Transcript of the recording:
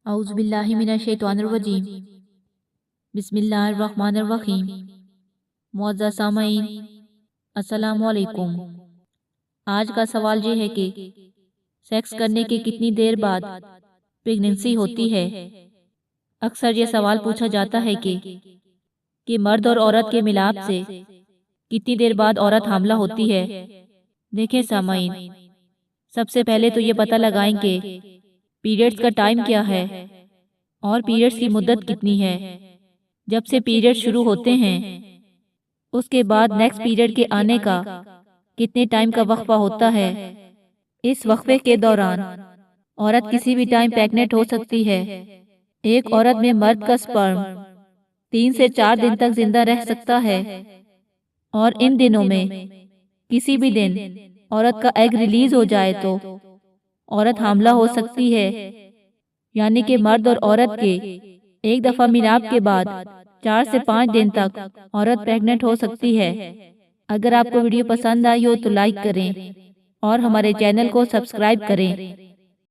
اعوذ باللہ من الشیطان الرجیم بسم اللہ الرحمن الرحیم۔ معزز سامعین السلام علیکم۔ آج کا سوال یہ ہے کہ سیکس کرنے کے کتنی دیر بعد پریگننسی ہوتی ہے۔ اکثر یہ سوال پوچھا جاتا ہے کہ مرد اور عورت کے ملاپ سے کتنی دیر بعد عورت حاملہ ہوتی ہے۔ دیکھیں سامعین، سب سے پہلے تو یہ پتہ لگائیں کہ پیریڈز کا ٹائم کیا ہے اور پیریڈز کی مدت کتنی ہے۔ جب سے پیریڈ شروع ہوتے ہیں اس کے بعد نیکسٹ پیریڈ کے آنے کا کتنے ٹائم کا وقفہ ہوتا ہے۔ اس وقفے کے دوران عورت کسی بھی ٹائم پیگننٹ ہو سکتی ہے۔ ایک عورت میں مرد کا سپرم 3 سے 4 دن تک زندہ رہ سکتا ہے اور ان دنوں میں کسی بھی دن عورت کا ایگ ریلیز ہو جائے تو عورت حاملہ ہو سکتی ہے، یعنی کہ مرد اور عورت کے ایک دفعہ ملاپ کے بعد 4 سے 5 دن تک عورت پریگننٹ ہو سکتی ہے۔ اگر آپ کو ویڈیو پسند آئی ہو تو لائک کریں اور ہمارے چینل کو سبسکرائب کریں۔